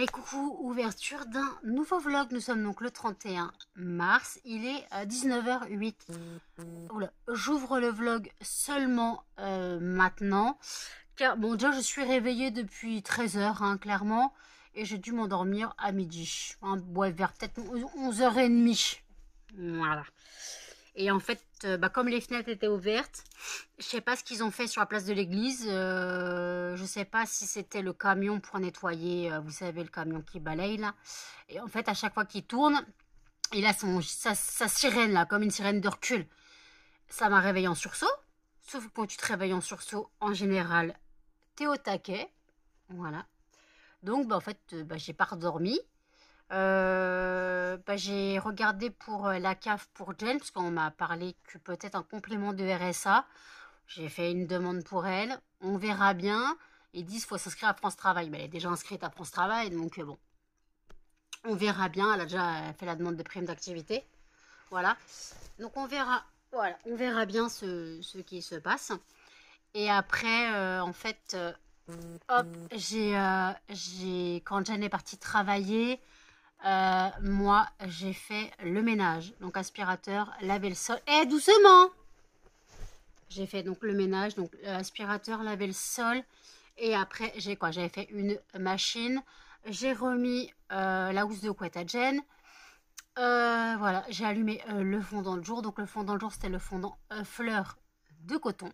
coucou, ouverture d'un nouveau vlog. Nous sommes donc le 31 mars, il est 19h08. Oula, j'ouvre le vlog seulement maintenant, car bon, déjà je suis réveillée depuis 13h, hein, clairement, et j'ai dû m'endormir à midi, hein, ouais, vers peut-être 11h30. Voilà. Et en fait, comme les fenêtres étaient ouvertes, je sais pas ce qu'ils ont fait sur la place de l'église. Je sais pas si c'était le camion pour nettoyer, vous savez, le camion qui balaye là. Et en fait, à chaque fois qu'il tourne, il a sa sirène là, comme une sirène de recul. Ça m'a réveillé en sursaut. Sauf que quand tu te réveilles en sursaut, en général, t'es au taquet. Voilà. Donc, en fait, j'ai pas redormi. J'ai regardé pour la CAF pour Jen, parce qu'on m'a parlé que peut-être un complément de RSA. J'ai fait une demande pour elle. On verra bien. Ils disent qu'il faut s'inscrire à France Travail. Mais elle est déjà inscrite à France Travail, donc bon. On verra bien. Elle a déjà fait la demande de prime d'activité. Voilà. Donc on verra. Voilà. On verra bien ce qui se passe. Et après, en fait, hop, quand Jen est partie travailler, moi, j'ai fait le ménage. Donc aspirateur, laver le sol. Eh, doucement! J'ai fait donc le ménage, donc aspirateur, laver le sol. Et après, j'avais fait une machine. J'ai remis la housse de couette à Jen. Voilà, j'ai allumé le fondant de jour. Donc le fondant de jour, c'était le fondant fleur de coton.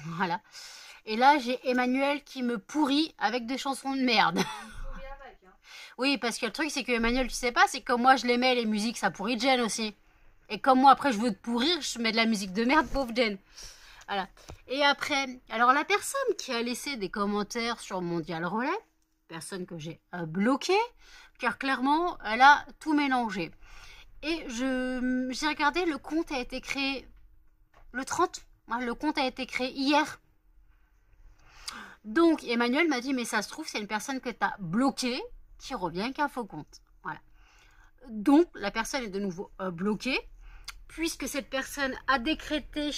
Voilà. Et là, j'ai Emmanuel qui me pourrit avec des chansons de merde. Oui, parce que le truc, c'est que Emmanuel, tu sais pas, c'est que moi, je les mets, les musiques, ça pourrit Jen aussi. Et comme moi, après, je veux te pourrir, je mets de la musique de merde, pauvre Jen. Voilà. Et après, alors la personne qui a laissé des commentaires sur Mondial Relais, personne que j'ai bloquée, car clairement, elle a tout mélangé. Et j'ai regardé, le compte a été créé le 30. Le compte a été créé hier. Donc, Emmanuel m'a dit, mais ça se trouve, c'est une personne que tu as bloquée qui revient avec un faux compte. Voilà. Donc, la personne est de nouveau bloquée, puisque cette personne a décrété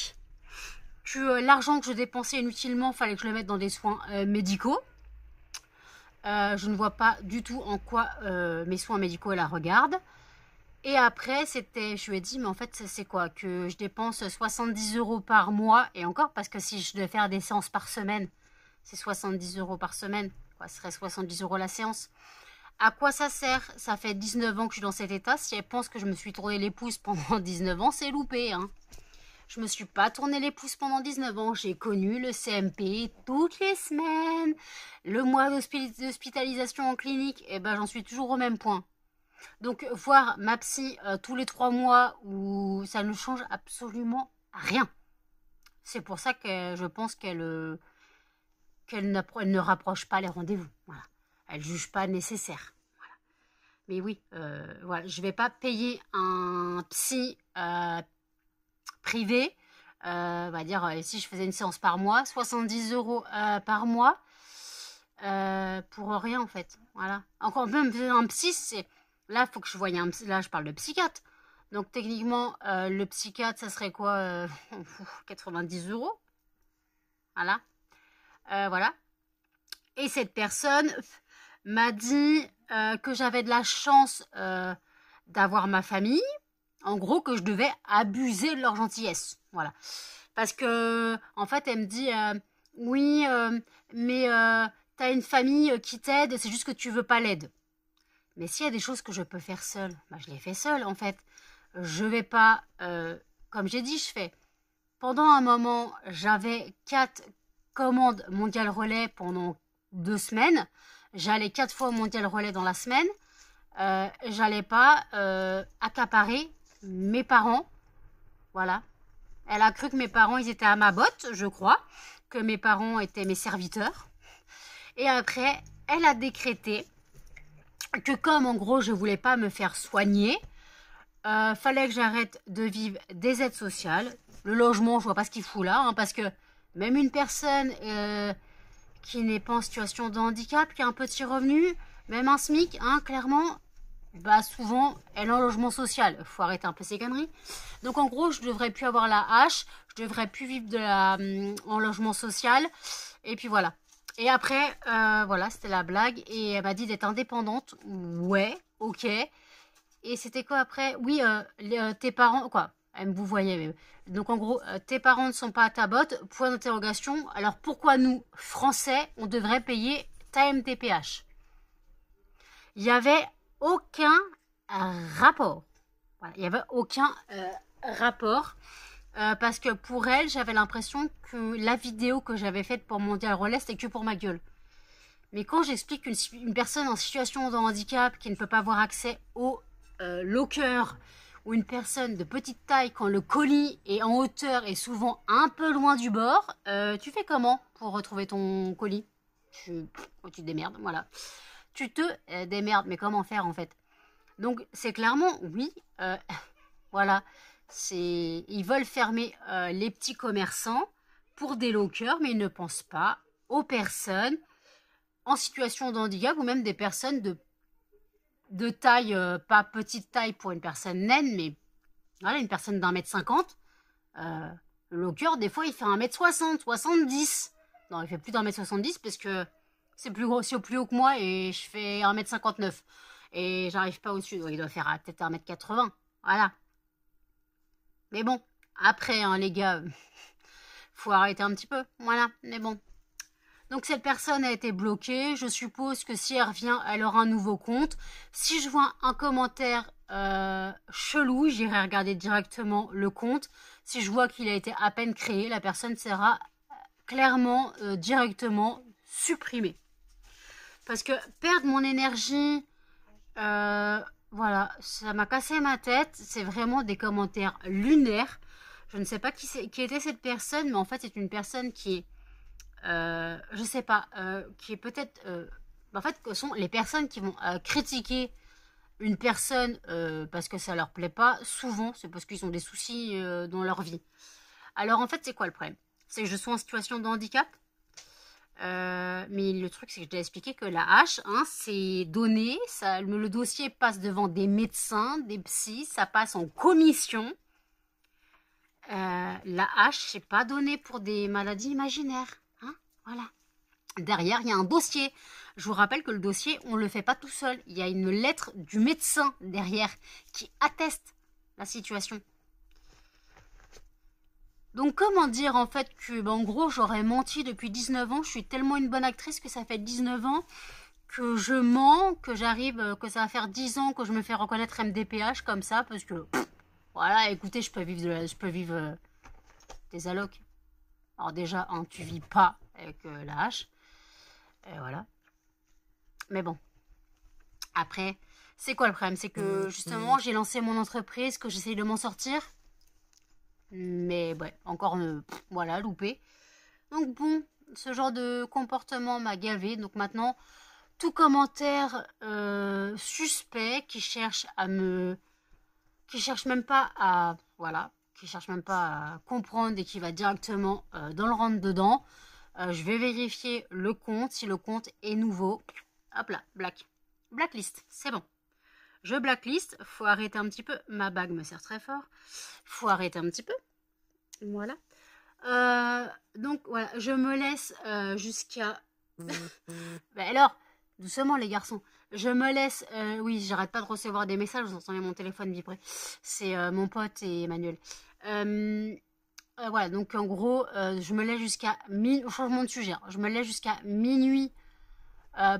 que l'argent que je dépensais inutilement, il fallait que je le mette dans des soins médicaux. Je ne vois pas du tout en quoi mes soins médicaux la regardent. Et après, je lui ai dit, mais en fait, c'est quoi? Que je dépense 70 € par mois, et encore, parce que si je devais faire des séances par semaine, c'est 70 € par semaine. Quoi, ce serait 70 € la séance. À quoi ça sert? Ça fait 19 ans que je suis dans cet état. Si elle pense que je me suis tourné les pouces pendant 19 ans, c'est loupé, hein. Je me suis pas tourné les pouces pendant 19 ans. J'ai connu le CMP toutes les semaines. Le mois d'hospitalisation en clinique, et j'en suis toujours au même point. Donc, voir ma psy tous les 3 mois, où ça ne change absolument rien. C'est pour ça que je pense qu'elle ne rapproche pas les rendez-vous. Voilà. Elle ne juge pas nécessaire. Voilà. Mais oui, voilà, je ne vais pas payer un psy privé. On va dire, si je faisais une séance par mois, 70 € par mois, pour rien en fait. Voilà. Encore même un psy, c'est... Là, il faut que je voie un psy. Là, je parle de psychiatre. Donc, techniquement, le psychiatre, ça serait quoi 90 €. Voilà. Voilà. Et cette personne m'a dit que j'avais de la chance d'avoir ma famille. En gros, que je devais abuser de leur gentillesse. Voilà. Parce que, en fait, elle me dit, oui, mais t'as une famille qui t'aide, c'est juste que tu veux pas l'aide. Mais s'il y a des choses que je peux faire seule, je les fais seule, en fait. Je vais pas, comme j'ai dit, je fais. Pendant un moment, j'avais 4 commandes Mondial Relais pendant 2 semaines. J'allais 4 fois au Mondial Relais dans la semaine. J'allais pas accaparer mes parents. Voilà. Elle a cru que mes parents, ils étaient à ma botte, je crois. Que mes parents étaient mes serviteurs. Et après, elle a décrété que comme, en gros, je voulais pas me faire soigner, fallait que j'arrête de vivre des aides sociales. Le logement, je vois pas ce qu'il fout là, hein, parce que même une personne qui n'est pas en situation de handicap, qui a un petit revenu, même un SMIC, hein, clairement, souvent, elle est en logement social. Faut arrêter un peu ces conneries. Donc, en gros, je devrais plus avoir la hache, je devrais plus vivre en logement social. Et puis voilà. Et après, voilà, c'était la blague. Et elle m'a dit d'être indépendante. Ouais, ok. Et c'était quoi après? Oui, tes parents, quoi. Elle me vous voyez. Donc en gros, tes parents ne sont pas à ta botte. Point d'interrogation. Alors pourquoi nous, Français, on devrait payer ta MTPH? Il n'y avait aucun rapport. Voilà, il n'y avait aucun rapport. Parce que pour elle, j'avais l'impression que la vidéo que j'avais faite pour Mondial Relais, c'était que pour ma gueule. Mais quand j'explique qu'une personne en situation de handicap qui ne peut pas avoir accès au locker, ou une personne de petite taille, quand le colis est en hauteur et souvent un peu loin du bord, tu fais comment pour retrouver ton colis? Tu te démerdes, voilà. Tu te démerdes, mais comment faire en fait? Donc c'est clairement, oui, voilà, ils veulent fermer les petits commerçants pour des lockers, mais ils ne pensent pas aux personnes en situation de handicap ou même des personnes de taille, pas petite taille pour une personne naine, mais voilà, une personne d'1,50 m. Le locker, des fois, il fait 1,60 m, 70. Non, il fait plus d'1,70 m parce que c'est plus haut que moi et je fais 1,59 m. Et j'arrive pas au-dessus. Il doit faire peut-être 1,80 m. Voilà. Mais bon, après, hein, les gars, faut arrêter un petit peu. Voilà, mais bon. Donc cette personne a été bloquée. Je suppose que si elle revient, elle aura un nouveau compte. Si je vois un commentaire chelou, j'irai regarder directement le compte. Si je vois qu'il a été à peine créé, la personne sera clairement, directement supprimée. Parce que perdre mon énergie, voilà, ça m'a cassé ma tête. C'est vraiment des commentaires lunaires. Je ne sais pas qui était cette personne, mais en fait c'est une personne qui est je sais pas, qui est peut-être... en fait, ce sont les personnes qui vont critiquer une personne parce que ça leur plaît pas, souvent, c'est parce qu'ils ont des soucis dans leur vie. Alors, en fait, c'est quoi le problème? C'est que je suis en situation de handicap, mais le truc, c'est que je t'ai expliqué que la hache, hein, c'est donné, le dossier passe devant des médecins, des psys, ça passe en commission. La hache, c'est pas donné pour des maladies imaginaires. Voilà. Derrière, il y a un dossier. Je vous rappelle que le dossier, on ne le fait pas tout seul. Il y a une lettre du médecin derrière qui atteste la situation. Donc, comment dire en fait que, en gros, j'aurais menti depuis 19 ans. Je suis tellement une bonne actrice que ça fait 19 ans que je mens, que j'arrive, que ça va faire 10 ans que je me fais reconnaître MDPH comme ça parce que, voilà, écoutez, je peux vivre des allocs. Alors déjà, hein, tu vis pas avec la hache. Et voilà. Mais bon. Après, c'est quoi le problème? C'est que justement, j'ai lancé mon entreprise, que j'essaye de m'en sortir. Mais ouais, encore, voilà, loupé. Donc bon, ce genre de comportement m'a gavé. Donc maintenant, tout commentaire suspect qui cherche qui cherche même pas à... Voilà, qui cherche même pas à comprendre et qui va directement dans le rentre dedans. Je vais vérifier le compte. Si le compte est nouveau, hop là, blacklist, c'est bon. Je blacklist. Faut arrêter un petit peu. Ma bague me sert très fort. Faut arrêter un petit peu. Voilà. Donc voilà, je me laisse jusqu'à... Ben alors, doucement les garçons. Je me laisse... oui, j'arrête pas de recevoir des messages. Vous entendez mon téléphone vibrer. C'est mon pote et Emmanuel. Voilà, donc en gros, je me laisse jusqu'à changement de sujet. Je me laisse jusqu'à minuit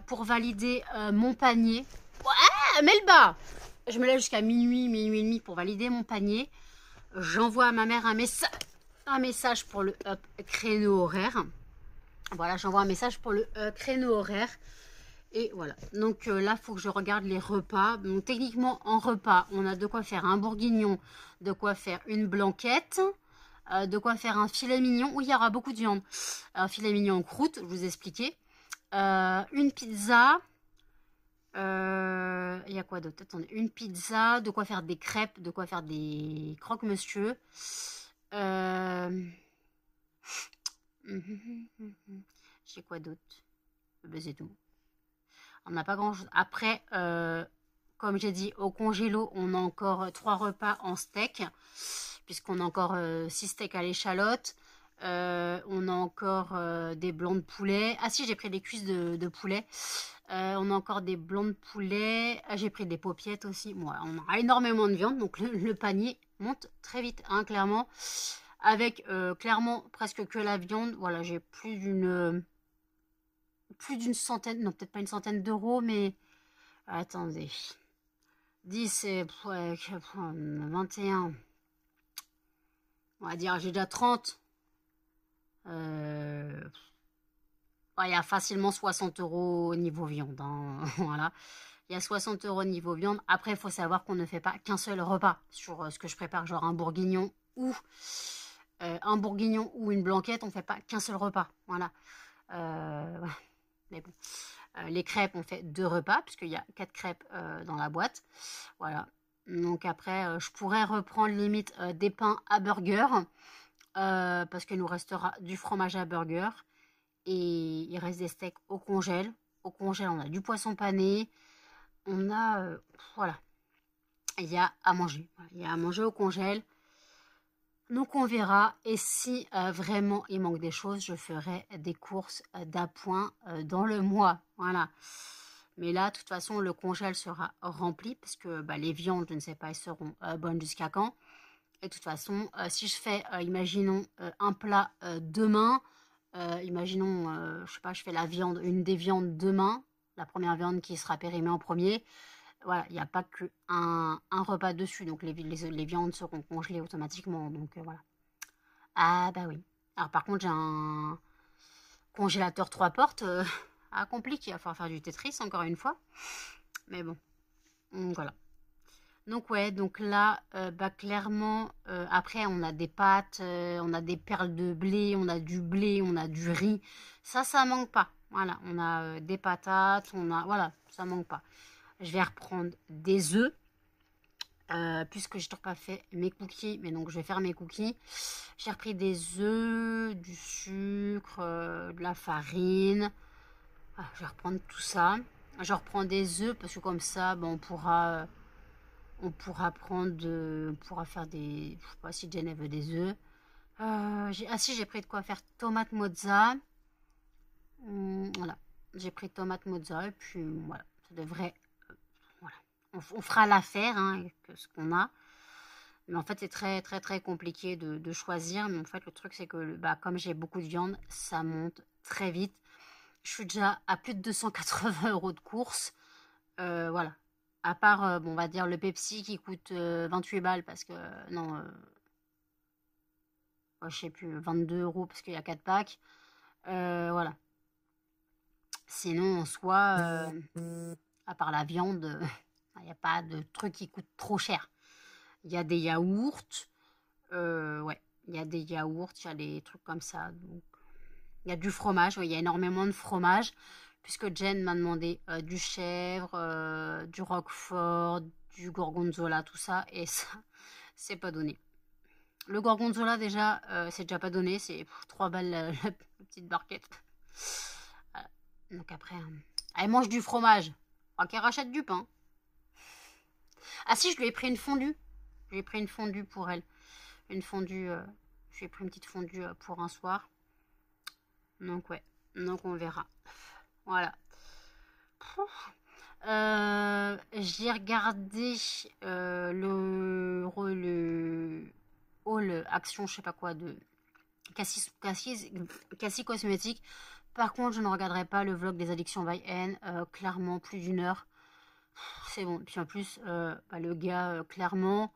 pour valider mon panier. Ouais, mets le bas. Je me laisse jusqu'à minuit et demi pour valider mon panier. J'envoie à ma mère un message pour le créneau horaire. Voilà, j'envoie un message pour le créneau horaire. Et voilà, donc là, il faut que je regarde les repas. Donc techniquement, en repas, on a de quoi faire un bourguignon, de quoi faire une blanquette. De quoi faire un filet mignon où il y aura beaucoup de viande. Un filet mignon en croûte, je vous ai expliqué. Une pizza. Il y a quoi d'autre? Attendez, une pizza, de quoi faire des crêpes, de quoi faire des croque-monsieur. J'ai quoi d'autre? Ben, c'est tout. On n'a pas grand chose. Après, comme j'ai dit, au congélo, on a encore 3 repas en steak. Puisqu'on a encore 6 steaks à l'échalote. On a encore des blancs de poulet. Ah si, j'ai pris des cuisses de poulet. On a encore des blancs de poulet. J'ai pris des paupiettes aussi. Bon, on a énormément de viande, donc le panier monte très vite, hein, clairement. Avec clairement presque que la viande. Voilà, j'ai plus d'une centaine, non peut-être pas une centaine d'euros, mais attendez. 10 et ouais, 21. On va dire, j'ai déjà 30. Ouais, il y a facilement 60 euros au niveau viande, hein. Voilà. Il y a 60 euros au niveau viande. Après, il faut savoir qu'on ne fait pas qu'un seul repas sur ce que je prépare, genre un bourguignon ou une blanquette. On ne fait pas qu'un seul repas. Voilà. Ouais. Mais bon. Les crêpes, on fait 2 repas, puisqu'il y a 4 crêpes dans la boîte. Voilà. Donc après, je pourrais reprendre limite des pains à burger, parce qu'il nous restera du fromage à burger. Et il reste des steaks au congèle. Au congèle, on a du poisson pané. On a... voilà. Il y a à manger. Il y a à manger au congèle. Donc on verra. Et si vraiment il manque des choses, je ferai des courses d'appoint dans le mois. Voilà. Mais là, de toute façon, le congèle sera rempli. Parce que les viandes, je ne sais pas, elles seront bonnes jusqu'à quand. Et de toute façon, si je fais, imaginons, un plat demain... imaginons, je sais pas, je fais une des viandes demain, la première viande qui sera périmée en premier. Voilà, il n'y a pas qu'un repas dessus, donc les viandes seront congelées automatiquement. Donc voilà. Ah bah oui. Alors par contre, j'ai un congélateur 3 portes, compliqué. Il va falloir faire du Tetris encore une fois. Mais bon, voilà. Donc ouais, donc là, clairement, après on a des pâtes, on a des perles de blé, on a du riz. Ça manque pas. Voilà, on a des patates, voilà, ça manque pas. Je vais reprendre des œufs, puisque j'ai toujours pas fait mes cookies, mais donc je vais faire mes cookies. J'ai repris des œufs, du sucre, de la farine. Ah, je vais reprendre tout ça. Je reprends des œufs parce que comme ça, on pourra on pourra faire des... Je sais pas si Jen veut des œufs. Ah si, j'ai pris de quoi faire tomate mozza. Voilà. J'ai pris tomate mozza et puis voilà. Ça devrait... voilà. On fera l'affaire, hein, avec ce qu'on a. Mais en fait, c'est très très très compliqué de choisir. Mais en fait, le truc, c'est que comme j'ai beaucoup de viande, ça monte très vite. Je suis déjà à plus de 280 euros de course. Voilà. À part, on va dire le Pepsi qui coûte 28 balles parce que, non, je sais plus, 22 euros parce qu'il y a 4 packs. Voilà. Sinon, en soi, à part la viande, il n'y a pas de truc qui coûte trop cher. Il y a des yaourts. Ouais, il y a des yaourts, il y a des trucs comme ça. Donc, il y a du fromage, ouais, il y a énormément de fromage. Puisque Jen m'a demandé du chèvre, du roquefort, du gorgonzola, tout ça. Et ça, c'est pas donné. Le gorgonzola, déjà, c'est déjà pas donné. C'est 3 balles la petite barquette. Voilà. Donc après, elle mange du fromage. Qu'elle rachète du pain. Ah si, je lui ai pris une fondue. Je lui ai pris une fondue pour elle. Une fondue, je lui ai pris une petite fondue pour un soir. Donc ouais, donc on verra. Voilà. J'ai regardé le haul action, je sais pas quoi, de Cassie Cosmétiques. Par contre, je ne regarderai pas le vlog des addictions by N. Clairement, plus d'une heure. C'est bon. Puis en plus, le gars, clairement,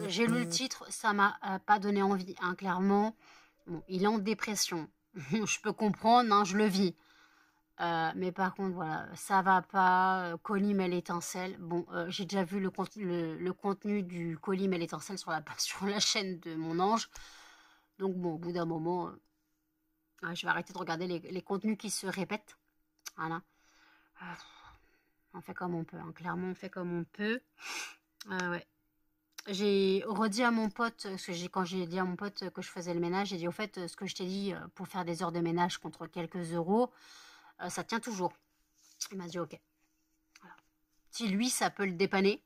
j'ai lu le titre, ça m'a pas donné envie, hein, clairement. Bon, il est en dépression. Je peux comprendre, hein, je le vis. Mais par contre, voilà, ça va pas. Colis mêle étincelle. Bon, j'ai déjà vu le contenu du colis mêle étincelle sur la chaîne de mon ange. Donc bon, au bout d'un moment, je vais arrêter de regarder les contenus qui se répètent. Voilà. On fait comme on peut, hein. Clairement, on fait comme on peut. Ouais. J'ai redit à mon pote, quand j'ai dit à mon pote que je faisais le ménage, j'ai dit au fait, ce que je t'ai dit pour faire des heures de ménage contre quelques euros, ça tient toujours. Il m'a dit ok. Voilà. Si lui, ça peut le dépanner,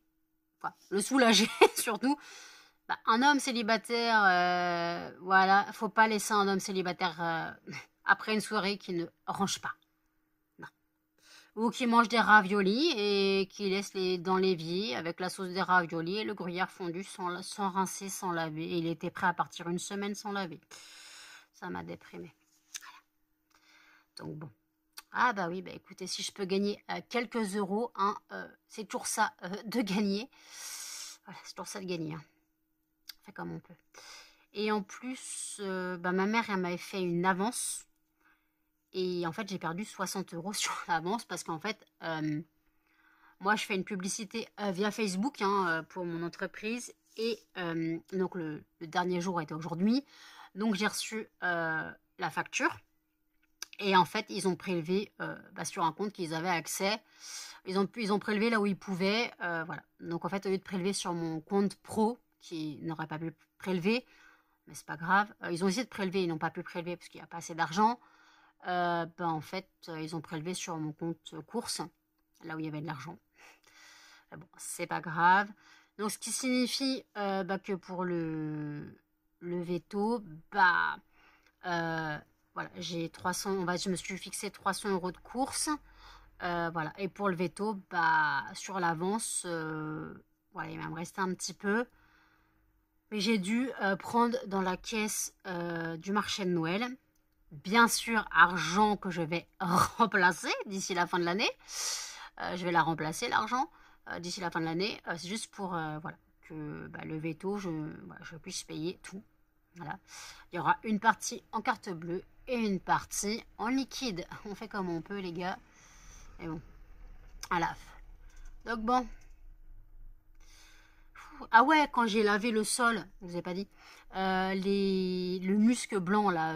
enfin, le soulager surtout, Bah, un homme célibataire, voilà, faut pas laisser un homme célibataire après une soirée qui ne range pas. Non. Ou qui mange des raviolis et qui laisse dans l'évier avec la sauce des raviolis et le gruyère fondu sans rincer, sans laver. Et il était prêt à partir une semaine sans laver. Ça m'a déprimé. Donc bon. Ah bah oui, bah écoutez, si je peux gagner quelques euros, hein, c'est toujours ça de gagner. Voilà, c'est toujours ça de gagner. Hein. On fait comme on peut. Et en plus, bah, ma mère, elle m'avait fait une avance. Et en fait, j'ai perdu 60 euros sur l'avance parce qu'en fait, moi, je fais une publicité via Facebook hein, pour mon entreprise. Et donc, le dernier jour était aujourd'hui. Donc, j'ai reçu la facture. Et en fait, ils ont prélevé bah, sur un compte qu'ils avaient accès. Ils ont prélevé là où ils pouvaient. Voilà. Donc, en fait, au lieu de prélever sur mon compte pro, qui n'aurait pas pu prélever, mais c'est pas grave. Ils ont essayé de prélever, ils n'ont pas pu prélever parce qu'il n'y a pas assez d'argent. Ben, en fait, ils ont prélevé sur mon compte course, là où il y avait de l'argent. Bon, c'est pas grave. Donc, ce qui signifie bah, que pour le veto, bah, voilà, j'ai 300, je me suis fixé 300 euros de course. Voilà. Et pour le veto, bah, sur l'avance, voilà, il va me rester un petit peu. Mais j'ai dû prendre dans la caisse du marché de Noël. Bien sûr, argent que je vais remplacer d'ici la fin de l'année. Je vais la remplacer, l'argent, d'ici la fin de l'année. C'est juste pour voilà, que bah, le veto, voilà, je puisse payer tout. Voilà. Il y aura une partie en carte bleue et une partie en liquide. On fait comme on peut, les gars. Et bon, voilà. Donc bon. Ah ouais, quand j'ai lavé le sol, je vous ai pas dit, le musc blanc, là,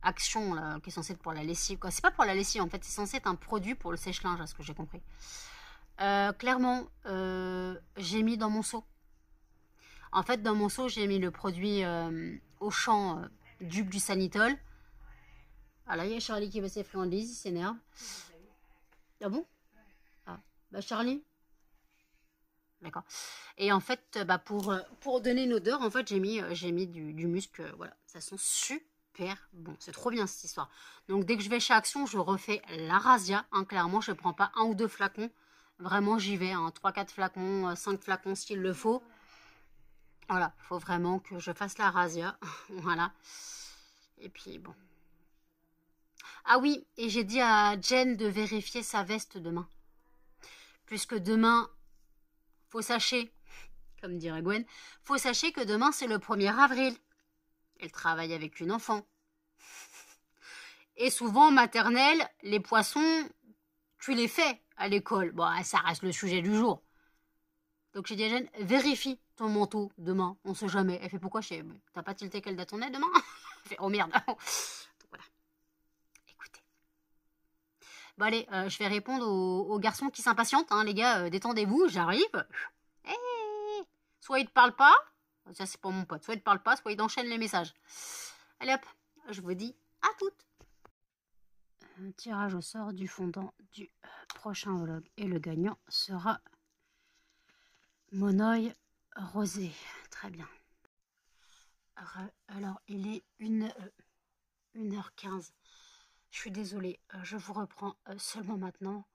Action, là, qui est censé être pour la lessive, quoi. C'est pas pour la lessive, en fait, c'est censé être un produit pour le sèche-linge, à ce que j'ai compris. Clairement, j'ai mis dans mon seau. En fait, dans mon seau, j'ai mis le produit Auchan dupe du Sanitol. Ah là, il y a Charlie qui veut ses friandises, il s'énerve. Ah bon? Ah, bah Charlie? D'accord. Et en fait, bah pour donner une odeur, en fait, j'ai mis du musc. Voilà, ça sent super bon. C'est trop bien cette histoire. Donc, dès que je vais chez Action, je refais la razzia. Hein, clairement, je ne prends pas un ou deux flacons. Vraiment, j'y vais. Hein, 3-4 flacons, 5 flacons s'il le faut. Voilà, il faut vraiment que je fasse la razzia. Voilà. Et puis, bon. Ah oui, et j'ai dit à Jen de vérifier sa veste demain. Puisque demain, faut sachez, comme dirait Gwen, faut sachez que demain c'est le 1er avril. Elle travaille avec une enfant. Et souvent, en maternelle, les poissons, tu les fais à l'école. Bon, ça reste le sujet du jour. Donc j'ai dit à Jeanne, vérifie ton manteau demain, on sait jamais. Elle fait pourquoi? T'as pas tilté quelle date on est demain? Elle fait, oh merde. Donc voilà. Écoutez. Bon allez, je vais répondre aux garçons qui s'impatientent. Hein, les gars, détendez-vous, j'arrive. Hey, soit il te parle pas, ça c'est pour mon pote, soit il te parle pas, soit il enchaîne les messages. Allez hop, je vous dis à toutes. Un tirage au sort du fondant du prochain vlog. Et le gagnant sera Monoï Rosé. Très bien. Alors, il est 1h15. Je suis désolée, je vous reprends seulement maintenant.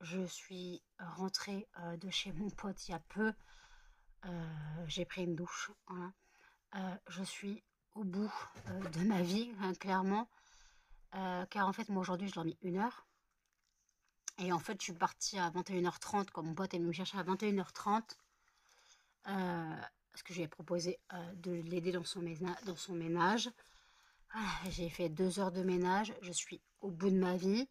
Je suis rentrée de chez mon pote il y a peu. J'ai pris une douche. Voilà. Je suis au bout de ma vie, hein, clairement. Car en fait, moi aujourd'hui, je dormis 1 heure. Et en fait, je suis partie à 21h30, quand mon pote est venu me chercher à 21h30. Parce que je lui ai proposé de l'aider dans son ménage. J'ai fait 2 heures de ménage. Je suis au bout de ma vie.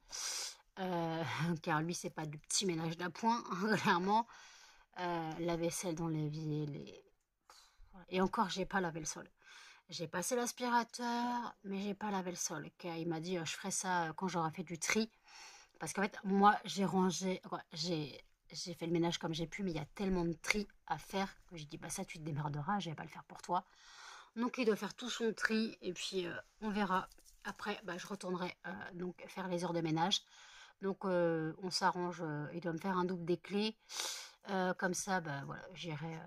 Car lui, c'est pas du petit ménage d'appoint, hein, clairement. La vaisselle dans l'évier. Et encore, j'ai pas lavé le sol. J'ai passé l'aspirateur, mais j'ai pas lavé le sol. Car il m'a dit, je ferai ça quand j'aurai fait du tri. Parce qu'en fait, moi, j'ai rangé, j'ai fait le ménage comme j'ai pu, mais il y a tellement de tri à faire que j'ai dit, bah ça, tu te démerderas, je vais pas le faire pour toi. Donc, il doit faire tout son tri, et puis on verra. Après, bah, je retournerai donc faire les heures de ménage. Donc, on s'arrange, il doit me faire un double des clés. Comme ça, bah voilà, j'irai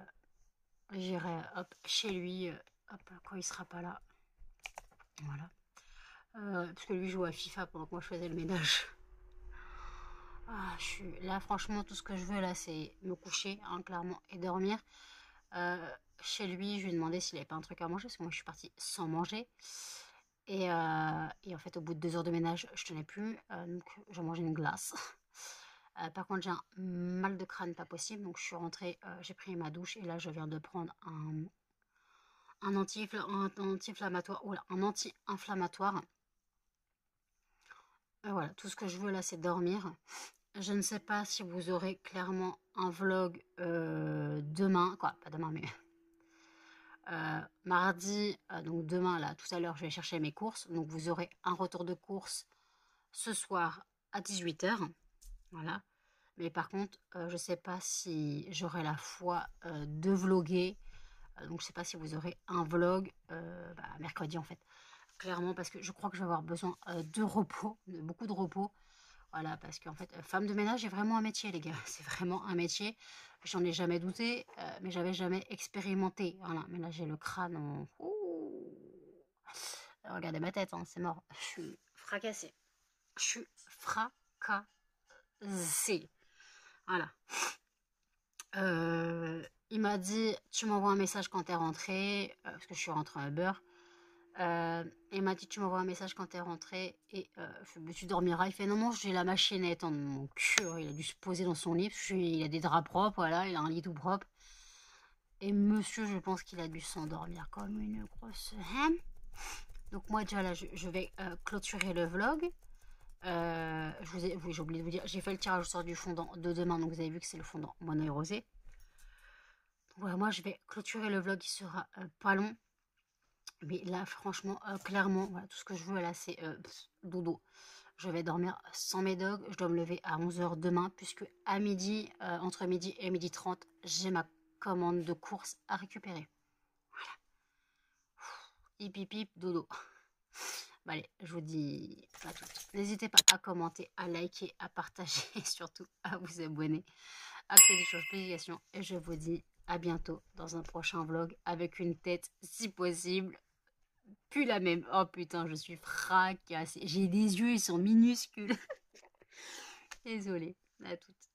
j'irai hop chez lui hop quand il sera pas là. Voilà. Parce que lui jouait à FIFA pendant que moi je faisais le ménage. Ah, je suis là, franchement, tout ce que je veux là, c'est me coucher, hein, clairement, et dormir. Chez lui, je lui ai demandé s'il avait pas un truc à manger, parce que moi je suis partie sans manger. Et en fait, au bout de 2 heures de ménage, je tenais plus, donc j'ai mangé une glace. Par contre, j'ai un mal de crâne pas possible, donc je suis rentrée, j'ai pris ma douche, et là, je viens de prendre un anti-inflammatoire. Oula, un anti-inflammatoire. Voilà, tout ce que je veux là, c'est dormir. Je ne sais pas si vous aurez clairement un vlog demain, quoi, pas demain, mais mardi, donc demain, là, tout à l'heure, je vais chercher mes courses. Donc vous aurez un retour de course ce soir à 18h. Voilà. Mais par contre, je ne sais pas si j'aurai la foi de vloguer. Donc je ne sais pas si vous aurez un vlog mercredi en fait. Clairement, parce que je crois que je vais avoir besoin de repos, de beaucoup de repos. Voilà, parce qu'en fait, femme de ménage est vraiment un métier, les gars. C'est vraiment un métier. J'en ai jamais douté, mais j'avais jamais expérimenté. Voilà, mais là, j'ai le crâne en... Ouh. Regardez ma tête, hein, c'est mort. Je suis fracassée. Je suis fracassée. Voilà. Il m'a dit, tu m'envoies un message quand t'es rentré, parce que je suis rentrée à beurre. Il m'a dit, tu m'envoies un message quand t'es rentré et tu dormiras. Il fait, non, non, j'ai la machinette. En mon cul, il a dû se poser dans son lit. Il a des draps propres, voilà, il a un lit tout propre. Et monsieur, je pense qu'il a dû s'endormir comme une grosse ham. Donc moi, déjà là, je vais clôturer le vlog. Oui, j'ai oublié de vous dire, j'ai fait le tirage au sort du fondant de demain. Donc vous avez vu que c'est le fondant mono et rosé. Donc voilà, moi, je vais clôturer le vlog, il sera pas long. Mais là, franchement, clairement, voilà, tout ce que je veux là, c'est dodo. Je vais dormir sans mes dogs. Je dois me lever à 11h demain, puisque à midi, entre midi et midi 30, j'ai ma commande de course à récupérer. Voilà. Hip hip hip, dodo. Bon, allez, je vous dis à toutes. N'hésitez pas à commenter, à liker, à partager et surtout à vous abonner, à activer les notifications. Et je vous dis à bientôt dans un prochain vlog avec une tête, si possible, plus la même. Oh putain, je suis fracassée. J'ai des yeux, ils sont minuscules. Désolée, à toutes.